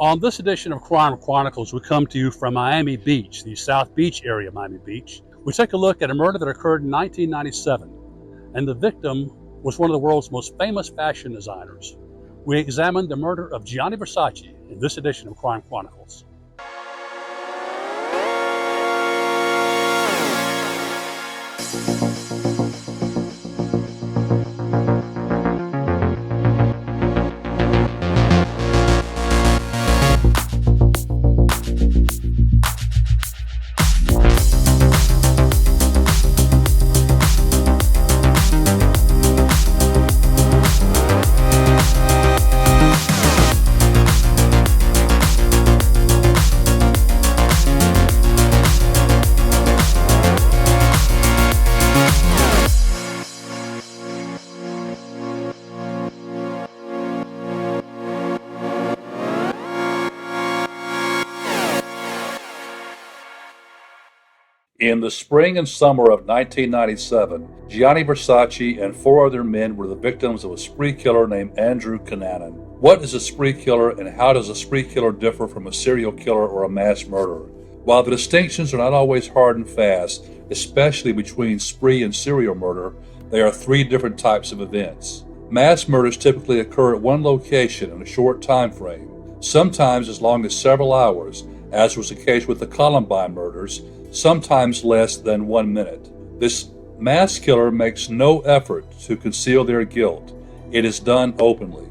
On this edition of Crime Chronicles, we come to you from Miami Beach, the South Beach area of Miami Beach. We take a look at a murder that occurred in 1997, and the victim was one of the world's most famous fashion designers. We examine the murder of Gianni Versace in this edition of Crime Chronicles. In the spring and summer of 1997, Gianni Versace and 4 other men were the victims of a spree killer named Andrew Cunanan. What is a spree killer, and how does a spree killer differ from a serial killer or a mass murderer? While the distinctions are not always hard and fast, especially between spree and serial murder, they are 3 different types of events. Mass murders typically occur at one location in a short time frame, sometimes as long as several hours, as was the case with the Columbine murders, sometimes less than 1 minute. This mass killer makes no effort to conceal their guilt. It is done openly.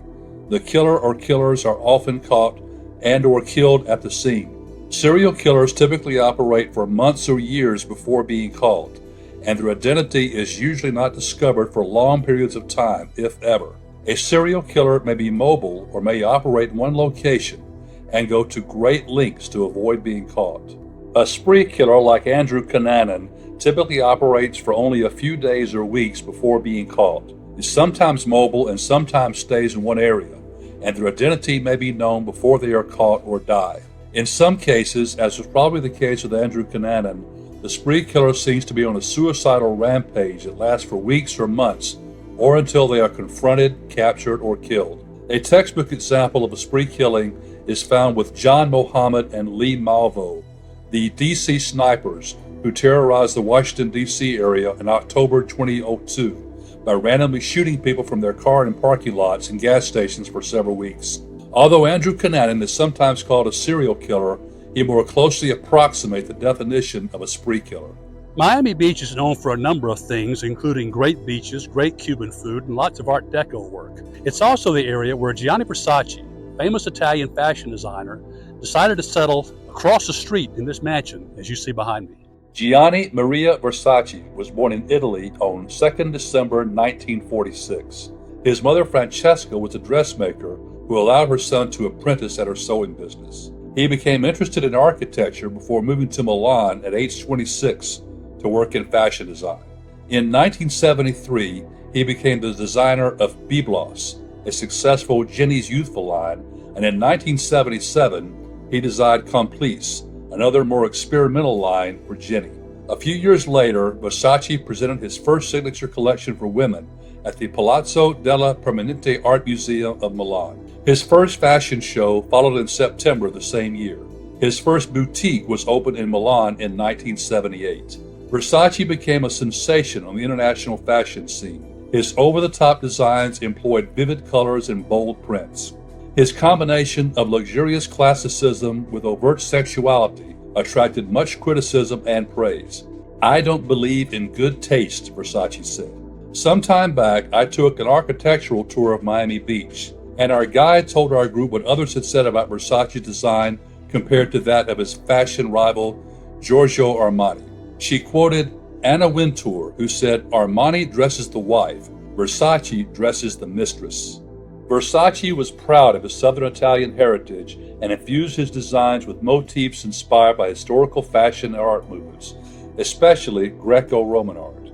The killer or killers are often caught and or killed at the scene. Serial killers typically operate for months or years before being caught, and their identity is usually not discovered for long periods of time, if ever. A serial killer may be mobile or may operate in one location and go to great lengths to avoid being caught. A spree killer like Andrew Cunanan typically operates for only a few days or weeks before being caught, is sometimes mobile and sometimes stays in one area, and their identity may be known before they are caught or die. In some cases, as was probably the case with Andrew Cunanan, the spree killer seems to be on a suicidal rampage that lasts for weeks or months, or until they are confronted, captured, or killed. A textbook example of a spree killing is found with John Mohammed and Lee Malvo, the D.C. snipers who terrorized the Washington, D.C. area in October 2002 by randomly shooting people from their car in parking lots and gas stations for several weeks. Although Andrew Cunanan is sometimes called a serial killer, he more closely approximates the definition of a spree killer. Miami Beach is known for a number of things, including great beaches, great Cuban food, and lots of Art Deco work. It's also the area where Gianni Versace, famous Italian fashion designer, decided to settle across the street in this mansion, as you see behind me. Gianni Maria Versace was born in Italy on 2nd December 1946. His mother Francesca was a dressmaker who allowed her son to apprentice at her sewing business. He became interested in architecture before moving to Milan at age 26 to work in fashion design. In 1973, he became the designer of Biblos, a successful Jenny's youthful line, and in 1977, he designed Complice, another more experimental line for Jenny. A few years later, Versace presented his first signature collection for women at the Palazzo della Permanente Art Museum of Milan. His first fashion show followed in September the same year. His first boutique was opened in Milan in 1978. Versace became a sensation on the international fashion scene. His over-the-top designs employed vivid colors and bold prints. His combination of luxurious classicism with overt sexuality attracted much criticism and praise. "I don't believe in good taste," Versace said. "Some time back, I took an architectural tour of Miami Beach, and our guide told our group what others had said about Versace's design compared to that of his fashion rival, Giorgio Armani. She quoted Anna Wintour, who said, 'Armani dresses the wife, Versace dresses the mistress.'" Versace was proud of his Southern Italian heritage and infused his designs with motifs inspired by historical fashion and art movements, especially Greco-Roman art.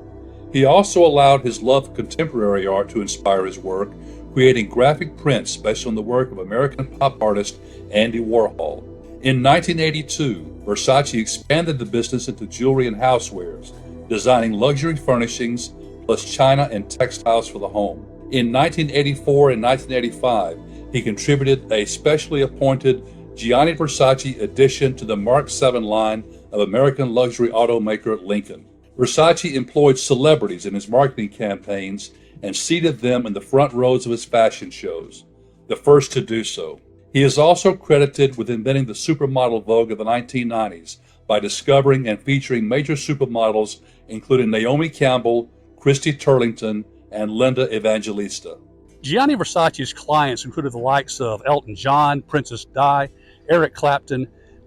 He also allowed his love of contemporary art to inspire his work, creating graphic prints based on the work of American pop artist Andy Warhol. In 1982, Versace expanded the business into jewelry and housewares, designing luxury furnishings plus china and textiles for the home. In 1984 and 1985, he contributed a specially appointed Gianni Versace addition to the Mark 7 line of American luxury automaker Lincoln. Versace employed celebrities in his marketing campaigns and seated them in the front rows of his fashion shows, the first to do so. He is also credited with inventing the supermodel vogue of the 1990s by discovering and featuring major supermodels including Naomi Campbell, Christy Turlington, and Linda Evangelista. Gianni Versace's clients included the likes of Elton John, Princess Di, Eric Clapton.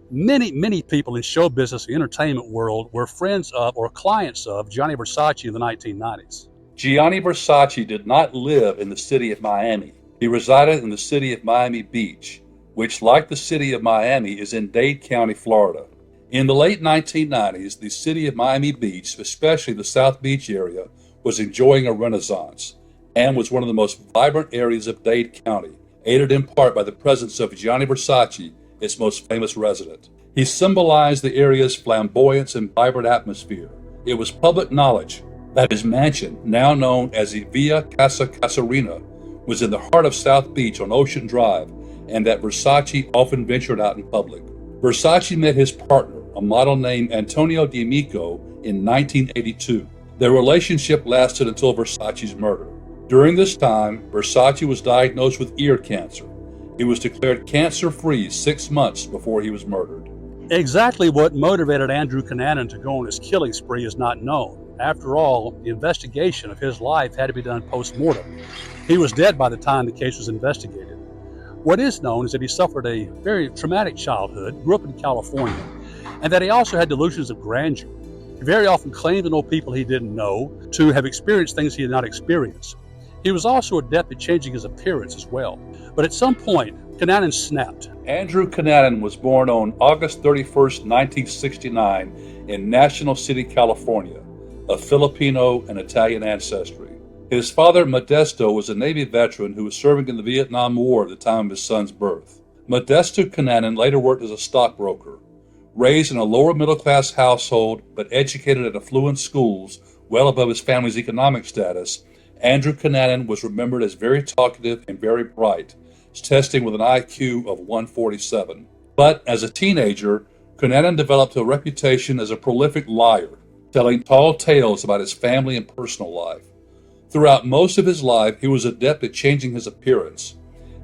Many people in show business and entertainment world were friends of or clients of Gianni Versace in the 1990s. Gianni Versace did not live in the city of Miami. He resided in the city of Miami Beach, which, like the city of Miami, is in Dade County, Florida. In the late 1990s, the city of Miami Beach, especially the South Beach area, was enjoying a renaissance and was one of the most vibrant areas of Dade County, aided in part by the presence of Gianni Versace, its most famous resident. He symbolized the area's flamboyance and vibrant atmosphere. It was public knowledge that his mansion, now known as the Villa Casa Casarina, was in the heart of South Beach on Ocean Drive, and that Versace often ventured out in public. Versace met his partner, a model named Antonio D'Amico, in 1982. Their relationship lasted until Versace's murder. During this time, Versace was diagnosed with ear cancer. He was declared cancer-free 6 months before he was murdered. Exactly what motivated Andrew Cunanan to go on his killing spree is not known. After all, the investigation of his life had to be done post-mortem. He was dead by the time the case was investigated. What is known is that he suffered a very traumatic childhood, grew up in California, and that he also had delusions of grandeur. He very often claimed to know people he didn't know, to have experienced things he had not experienced. He was also adept at changing his appearance as well. But at some point, Cunanan snapped. Andrew Cunanan was born on August 31st, 1969 in National City, California, of Filipino and Italian ancestry. His father, Modesto, was a Navy veteran who was serving in the Vietnam War at the time of his son's birth. Modesto Cunanan later worked as a stockbroker. Raised in a lower middle-class household but educated at affluent schools well above his family's economic status, Andrew Cunanan was remembered as very talkative and very bright, testing with an IQ of 147. But as a teenager, Cunanan developed a reputation as a prolific liar, telling tall tales about his family and personal life. Throughout most of his life, he was adept at changing his appearance.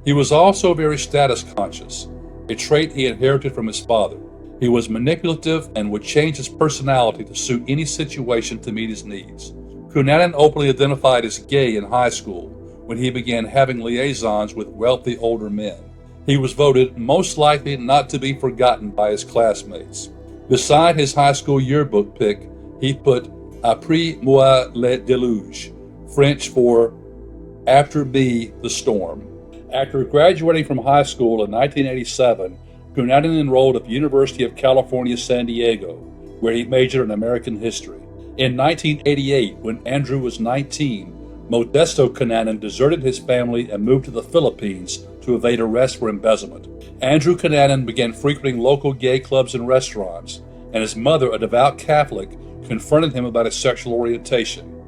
He was also very status conscious, a trait he inherited from his father. He was manipulative and would change his personality to suit any situation to meet his needs. Cunanan openly identified as gay in high school when he began having liaisons with wealthy older men. He was voted most likely not to be forgotten by his classmates. Beside his high school yearbook pic, he put Après moi le déluge, French for after me the storm. After graduating from high school in 1987, Cunanan enrolled at the University of California, San Diego, where he majored in American history. In 1988, when Andrew was 19, Modesto Cunanan deserted his family and moved to the Philippines to evade arrest for embezzlement. Andrew Cunanan began frequenting local gay clubs and restaurants, and his mother, a devout Catholic, confronted him about his sexual orientation.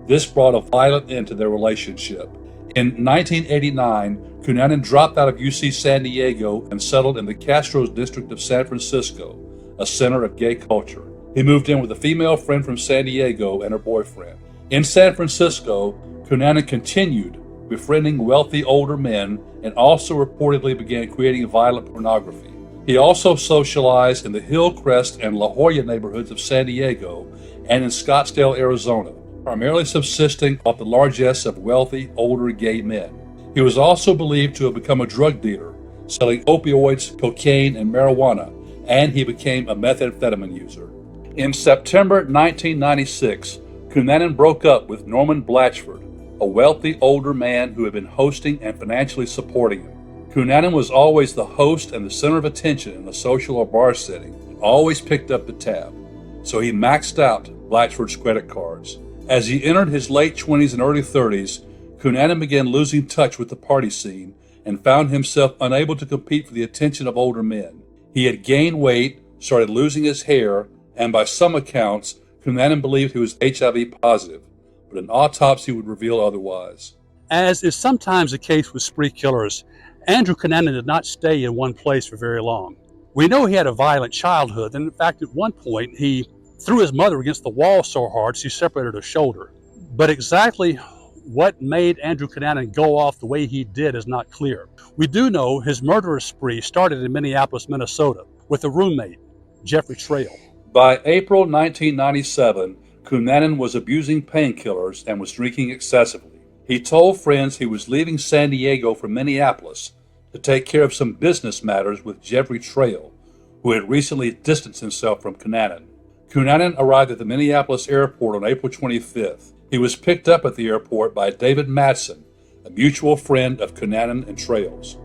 This brought a violent end to their relationship. In 1989, Cunanan dropped out of UC San Diego and settled in the Castro district of San Francisco, a center of gay culture. He moved in with a female friend from San Diego and her boyfriend. In San Francisco, Cunanan continued befriending wealthy older men and also reportedly began creating violent pornography. He also socialized in the Hillcrest and La Jolla neighborhoods of San Diego and in Scottsdale, Arizona, primarily subsisting off the largesse of wealthy, older gay men. He was also believed to have become a drug dealer, selling opioids, cocaine, and marijuana, and he became a methamphetamine user. In September 1996, Cunanan broke up with Norman Blatchford, a wealthy older man who had been hosting and financially supporting him. Cunanan was always the host and the center of attention in a social or bar setting, and always picked up the tab, so he maxed out Blatchford's credit cards. As he entered his late 20s and early 30s, Cunanan began losing touch with the party scene and found himself unable to compete for the attention of older men. He had gained weight, started losing his hair, and by some accounts, Cunanan believed he was HIV positive, but an autopsy would reveal otherwise. As is sometimes the case with spree killers, Andrew Cunanan did not stay in one place for very long. We know he had a violent childhood, and in fact, at one point, he threw his mother against the wall so hard she separated her shoulder. But exactly what made Andrew Cunanan go off the way he did is not clear. We do know his murderous spree started in Minneapolis, Minnesota, with a roommate, Jeffrey Trail. By April 1997, Cunanan was abusing painkillers and was drinking excessively. He told friends he was leaving San Diego for Minneapolis to take care of some business matters with Jeffrey Trail, who had recently distanced himself from Cunanan. Cunanan arrived at the Minneapolis airport on April 25th. He was picked up at the airport by David Madsen, a mutual friend of Cunanan and Trail's.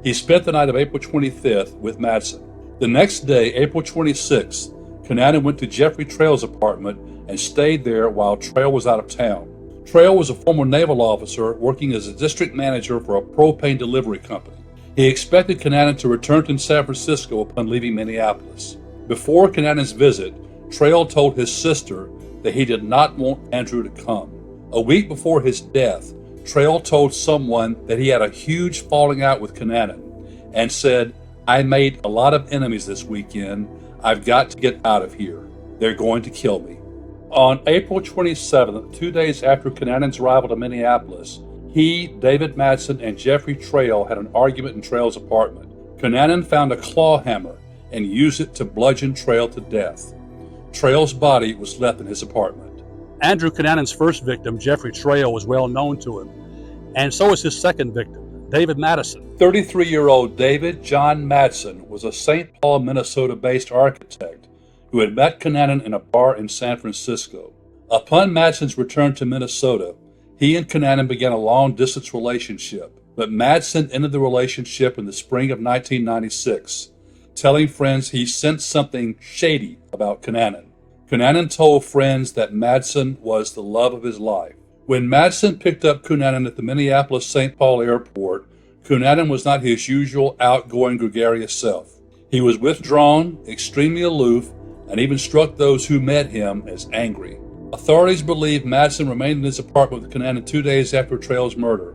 He spent the night of April 25th with Madsen. The next day, April 26th, Cunanan went to Jeffrey Trail's apartment and stayed there while Trail was out of town. Trail was a former naval officer working as a district manager for a propane delivery company. He expected Cunanan to return to San Francisco upon leaving Minneapolis. Before Cunanan's visit, Trail told his sister that he did not want Andrew to come. A week before his death, Trail told someone that he had a huge falling out with Cunanan and said, "I made a lot of enemies this weekend. I've got to get out of here. They're going to kill me." On April 27th, 2 days after Cunanan's arrival to Minneapolis, he, David Madsen, and Jeffrey Trail had an argument in Trail's apartment. Cunanan found a claw hammer and used it to bludgeon Trail to death. Trail's body was left in his apartment. Andrew Cunanan's first victim, Jeffrey Trail, was well known to him, and so was his second victim, David Madsen. 33-year-old David John Madsen was a St. Paul, Minnesota-based architect who had met Cunanan in a bar in San Francisco. Upon Madsen's return to Minnesota, he and Cunanan began a long-distance relationship, but Madsen ended the relationship in the spring of 1996, telling friends he sensed something shady about Cunanan. Cunanan told friends that Madsen was the love of his life. When Madsen picked up Cunanan at the Minneapolis-St. Paul airport, Cunanan was not his usual outgoing, gregarious self. He was withdrawn, extremely aloof, and even struck those who met him as angry. Authorities believe Madsen remained in his apartment with Cunanan 2 days after Trail's murder,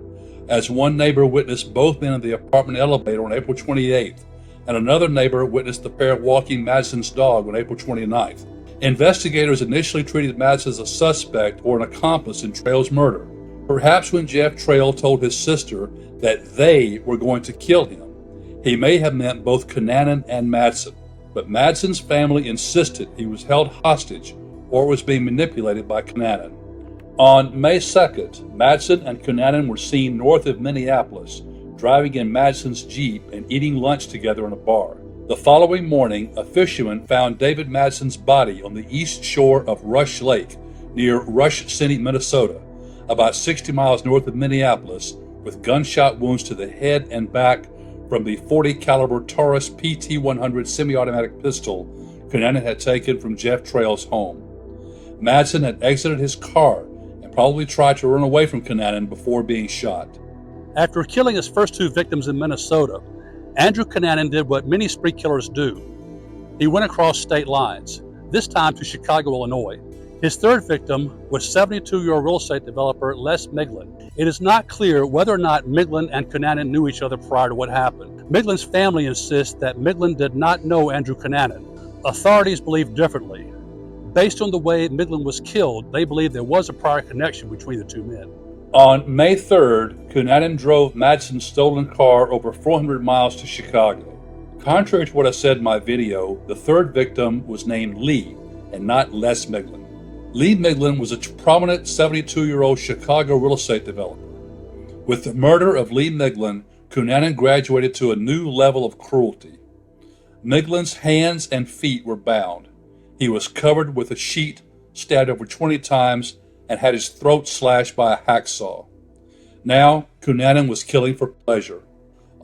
as one neighbor witnessed both men in the apartment elevator on April 28th, and another neighbor witnessed the pair walking Madsen's dog on April 29th. Investigators initially treated Madsen as a suspect or an accomplice in Trail's murder. Perhaps when Jeff Trail told his sister that they were going to kill him, he may have meant both Cunanan and Madsen. But Madsen's family insisted he was held hostage or was being manipulated by Cunanan. On May 2nd, Madsen and Cunanan were seen north of Minneapolis, driving in Madsen's Jeep and eating lunch together in a bar. The following morning, a fisherman found David Madsen's body on the east shore of Rush Lake, near Rush City, Minnesota, about 60 miles north of Minneapolis, with gunshot wounds to the head and back from the .40 caliber Taurus PT-100 semi-automatic pistol Cunanan had taken from Jeff Trail's home. Madsen had exited his car and probably tried to run away from Cunanan before being shot. After killing his first two victims in Minnesota, Andrew Cunanan did what many spree killers do. He went across state lines, this time to Chicago, Illinois. His third victim was 72-year-old real estate developer Les Miglin. It is not clear whether or not Miglin and Cunanan knew each other prior to what happened. Miglin's family insists that Miglin did not know Andrew Cunanan. Authorities believe differently. Based on the way Miglin was killed, they believe there was a prior connection between the two men. On May 3rd, Cunanan drove Madsen's stolen car over 400 miles to Chicago. Contrary to what I said in my video, the third victim was named Lee and not Les Miglin. Lee Miglin was a prominent 72-year-old Chicago real estate developer. With the murder of Lee Miglin, Cunanan graduated to a new level of cruelty. Miglin's hands and feet were bound. He was covered with a sheet, stabbed over 20 times, and had his throat slashed by a hacksaw. Now, Cunanan was killing for pleasure.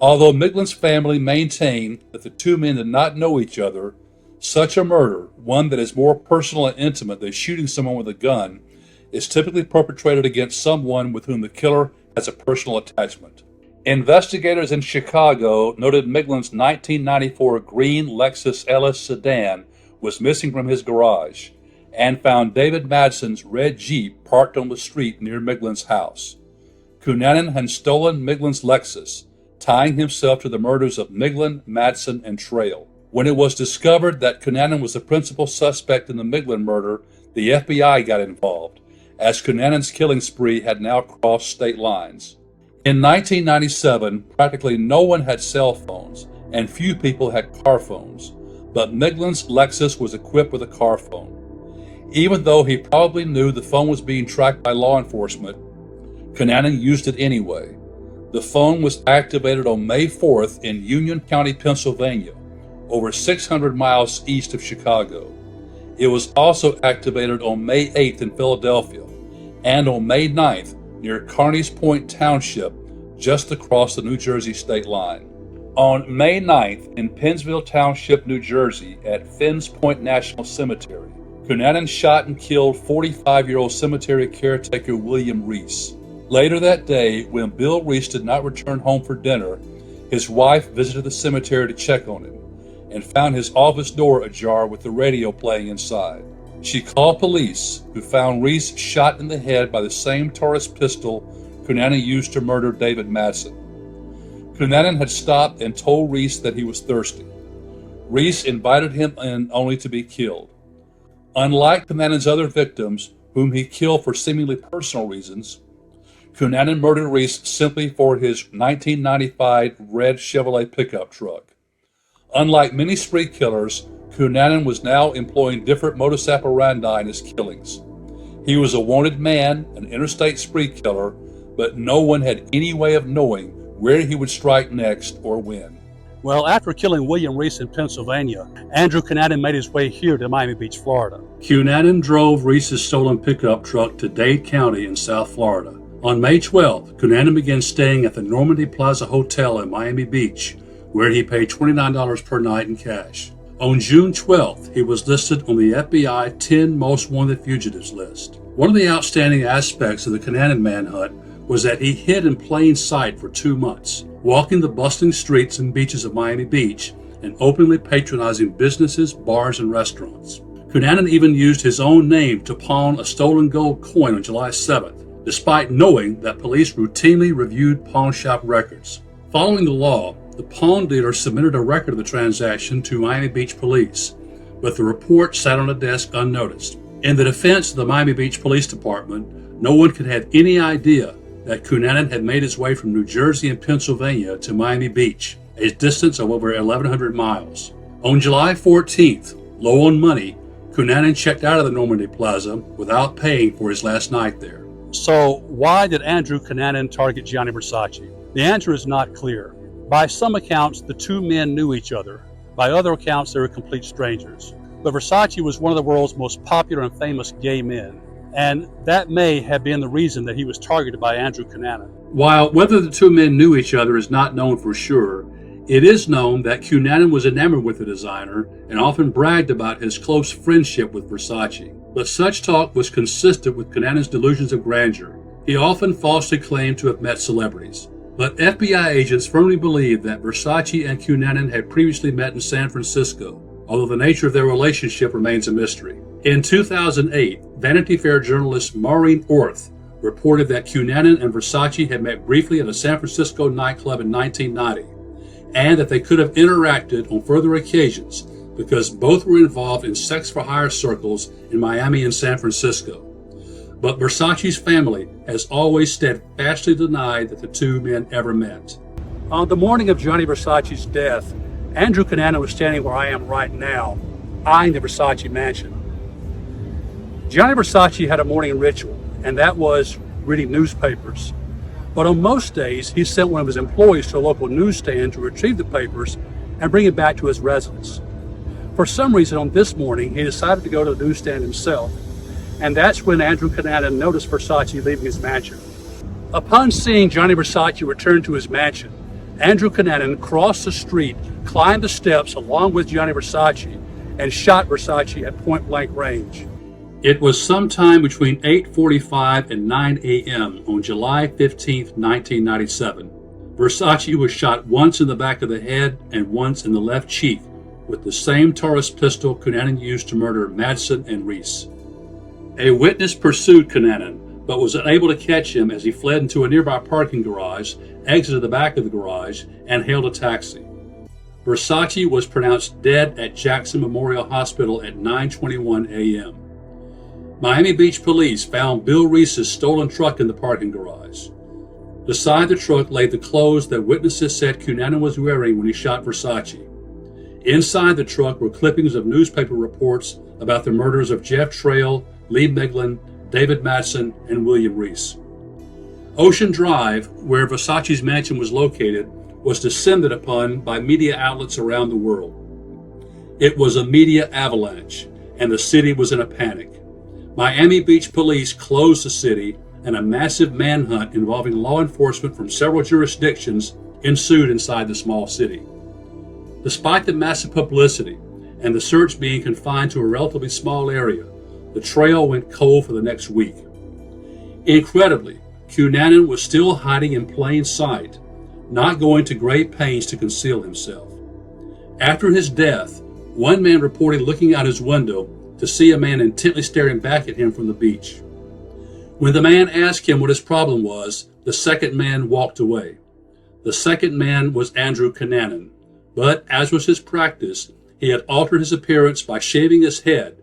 Although Miglin's family maintained that the two men did not know each other, such a murder, one that is more personal and intimate than shooting someone with a gun, is typically perpetrated against someone with whom the killer has a personal attachment. Investigators in Chicago noted Miglin's 1994 green Lexus LS sedan was missing from his garage, and found David Madsen's red Jeep parked on the street near Miglin's house. Cunanan had stolen Miglin's Lexus, tying himself to the murders of Miglin, Madsen, and Trail. When it was discovered that Cunanan was the principal suspect in the Miglin murder, the FBI got involved, as Cunanan's killing spree had now crossed state lines. In 1997, practically no one had cell phones, and few people had car phones, but Miglin's Lexus was equipped with a car phone. Even though he probably knew the phone was being tracked by law enforcement, Cunanan used it anyway. The phone was activated on May 4th in Union County, Pennsylvania, over 600 miles east of Chicago. It was also activated on May 8th in Philadelphia, and on May 9th near Carneys Point Township, just across the New Jersey state line. On May 9th in Pennsville Township, New Jersey, at Finns Point National Cemetery, Cunanan shot and killed 45-year-old cemetery caretaker William Reese. Later that day, when Bill Reese did not return home for dinner, his wife visited the cemetery to check on him and found his office door ajar with the radio playing inside. She called police, who found Reese shot in the head by the same Taurus pistol Cunanan used to murder David Madsen. Cunanan had stopped and told Reese that he was thirsty. Reese invited him in only to be killed. Unlike Cunanan's other victims, whom he killed for seemingly personal reasons, Cunanan murdered Reese simply for his 1995 red Chevrolet pickup truck. Unlike many spree killers, Cunanan was now employing different modus operandi in his killings. He was a wanted man, an interstate spree killer, but no one had any way of knowing where he would strike next or when. Well, after killing William Reese in Pennsylvania, Andrew Cunanan made his way here to Miami Beach, Florida. Cunanan drove Reese's stolen pickup truck to Dade County in South Florida. On May 12th, Cunanan began staying at the Normandy Plaza Hotel in Miami Beach, where he paid $29 per night in cash. On June 12th, he was listed on the FBI 10 Most Wanted Fugitives list. One of the outstanding aspects of the Cunanan manhunt was that he hid in plain sight for 2 months, walking the bustling streets and beaches of Miami Beach and openly patronizing businesses, bars, and restaurants. Cunanan even used his own name to pawn a stolen gold coin on July 7th, despite knowing that police routinely reviewed pawn shop records. Following the law, the pawn dealer submitted a record of the transaction to Miami Beach police, but the report sat on a desk unnoticed. In the defense of the Miami Beach Police Department, no one could have any idea that Cunanan had made his way from New Jersey and Pennsylvania to Miami Beach, a distance of over 1,100 miles. On July 14th, low on money, Cunanan checked out of the Normandy Plaza without paying for his last night there. So why did Andrew Cunanan target Gianni Versace? The answer is not clear. By some accounts, the two men knew each other. By other accounts, they were complete strangers. But Versace was one of the world's most popular and famous gay men, and that may have been the reason that he was targeted by Andrew Cunanan. While whether the two men knew each other is not known for sure, it is known that Cunanan was enamored with the designer and often bragged about his close friendship with Versace. But such talk was consistent with Cunanan's delusions of grandeur. He often falsely claimed to have met celebrities. But FBI agents firmly believe that Versace and Cunanan had previously met in San Francisco, although the nature of their relationship remains a mystery. In 2008, Vanity Fair journalist Maureen Orth reported that Cunanan and Versace had met briefly at a San Francisco nightclub in 1990, and that they could have interacted on further occasions because both were involved in sex-for-hire circles in Miami and San Francisco. But Versace's family has always steadfastly denied that the two men ever met. On the morning of Gianni Versace's death, Andrew Cunanan was standing where I am right now, eyeing the Versace mansion. Gianni Versace had a morning ritual, and that was reading newspapers. But on most days, he sent one of his employees to a local newsstand to retrieve the papers and bring it back to his residence. For some reason, on this morning, he decided to go to the newsstand himself, and that's when Andrew Cunanan noticed Versace leaving his mansion. Upon seeing Gianni Versace return to his mansion, Andrew Cunanan crossed the street, climbed the steps along with Gianni Versace, and shot Versace at point-blank range. It was sometime between 8:45 and 9 a.m. on July 15, 1997. Versace was shot once in the back of the head and once in the left cheek with the same Taurus pistol Cunanan used to murder Madsen and Reese. A witness pursued Cunanan, but was unable to catch him as he fled into a nearby parking garage, exited the back of the garage, and hailed a taxi. Versace was pronounced dead at Jackson Memorial Hospital at 9:21 a.m. Miami Beach police found Bill Reese's stolen truck in the parking garage. Beside the truck lay the clothes that witnesses said Cunanan was wearing when he shot Versace. Inside the truck were clippings of newspaper reports about the murders of Jeff Trail, Lee Miglin, David Madsen, and William Reese. Ocean Drive, where Versace's mansion was located, was descended upon by media outlets around the world. It was a media avalanche, and the city was in a panic. Miami Beach police closed the city, and a massive manhunt involving law enforcement from several jurisdictions ensued inside the small city. Despite the massive publicity and the search being confined to a relatively small area, the trail went cold for the next week. Incredibly, Cunanan was still hiding in plain sight, not going to great pains to conceal himself. After his death, one man reported looking out his window to see a man intently staring back at him from the beach. When the man asked him what his problem was, the second man walked away. The second man was Andrew Cunanan, but as was his practice, he had altered his appearance by shaving his head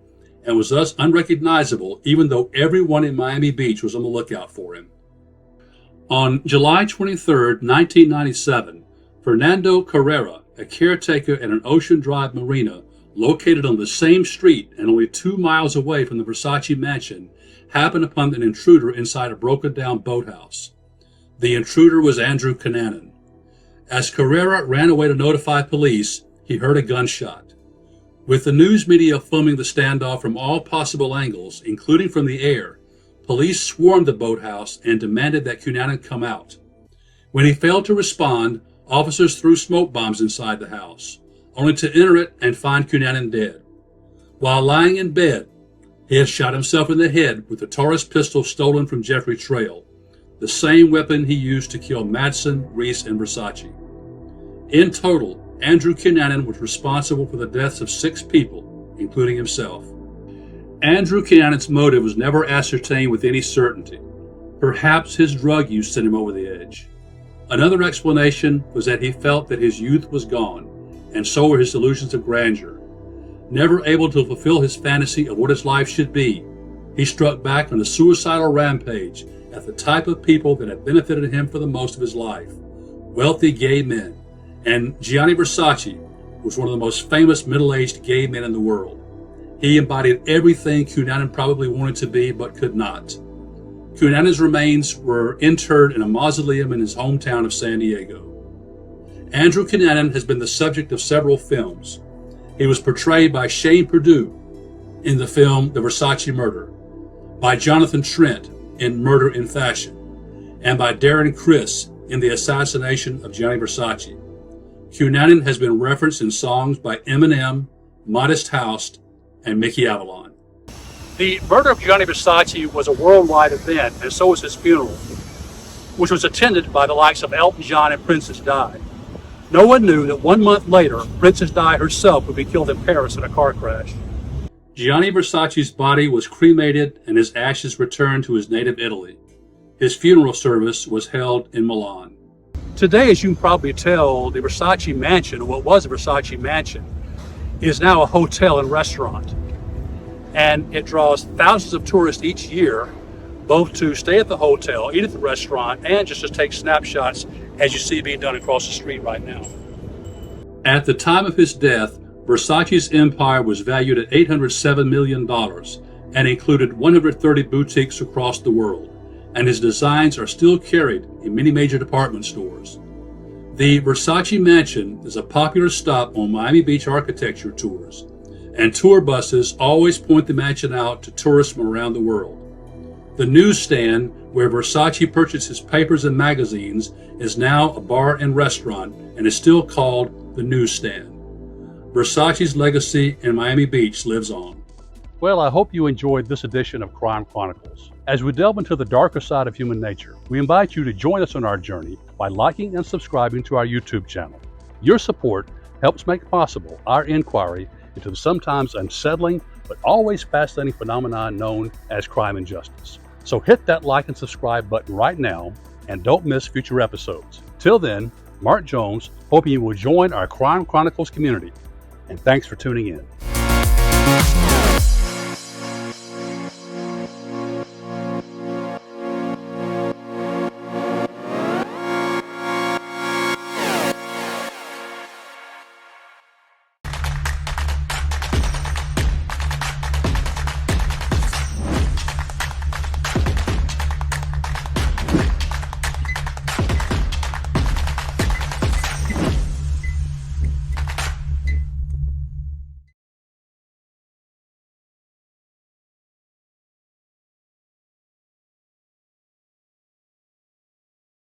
and was thus unrecognizable, even though everyone in Miami Beach was on the lookout for him. On July 23, 1997, Fernando Carrera, a caretaker at an Ocean Drive marina located on the same street and only 2 miles away from the Versace mansion, happened upon an intruder inside a broken-down boathouse. The intruder was Andrew Cunanan. As Carrera ran away to notify police, he heard a gunshot. With the news media filming the standoff from all possible angles, including from the air, police swarmed the boathouse and demanded that Cunanan come out. When he failed to respond, officers threw smoke bombs inside the house, only to enter it and find Cunanan dead. While lying in bed, he had shot himself in the head with the Taurus pistol stolen from Jeffrey Trail, the same weapon he used to kill Madsen, Reese, and Versace. In total, Andrew Cunanan was responsible for the deaths of 6 people, including himself. Andrew Cunanan's motive was never ascertained with any certainty. Perhaps his drug use sent him over the edge. Another explanation was that he felt that his youth was gone, and so were his delusions of grandeur. Never able to fulfill his fantasy of what his life should be, he struck back on a suicidal rampage at the type of people that had benefited him for the most of his life: wealthy gay men. And Gianni Versace was one of the most famous middle-aged gay men in the world. He embodied everything Cunanan probably wanted to be but could not. Cunanan's remains were interred in a mausoleum in his hometown of San Diego. Andrew Cunanan has been the subject of several films. He was portrayed by Shane Perdue in the film The Versace Murder, by Jonathan Trent in Murder in Fashion, and by Darren Criss in The Assassination of Gianni Versace. Cunanan has been referenced in songs by Eminem, Modest House, and Mickey Avalon. The murder of Gianni Versace was a worldwide event, and so was his funeral, which was attended by the likes of Elton John and Princess Di. No one knew that 1 month later, Princess Di herself would be killed in Paris in a car crash. Gianni Versace's body was cremated and his ashes returned to his native Italy. His funeral service was held in Milan. Today, as you can probably tell, the Versace mansion, or what was a Versace mansion, is now a hotel and restaurant. And it draws thousands of tourists each year, both to stay at the hotel, eat at the restaurant, and just to take snapshots as you see being done across the street right now. At the time of his death, Versace's empire was valued at $807 million and included 130 boutiques across the world, and his designs are still carried in many major department stores. The Versace Mansion is a popular stop on Miami Beach architecture tours, and tour buses always point the mansion out to tourists from around the world. The newsstand, where Versace purchased his papers and magazines, is now a bar and restaurant and is still called the Newsstand. Versace's legacy in Miami Beach lives on. Well, I hope you enjoyed this edition of Crime Chronicles. As we delve into the darker side of human nature, we invite you to join us on our journey by liking and subscribing to our YouTube channel. Your support helps make possible our inquiry into the sometimes unsettling but always fascinating phenomenon known as crime and justice. So hit that like and subscribe button right now and don't miss future episodes. Till then, Mark Jones, hoping you will join our Crime Chronicles community. And thanks for tuning in.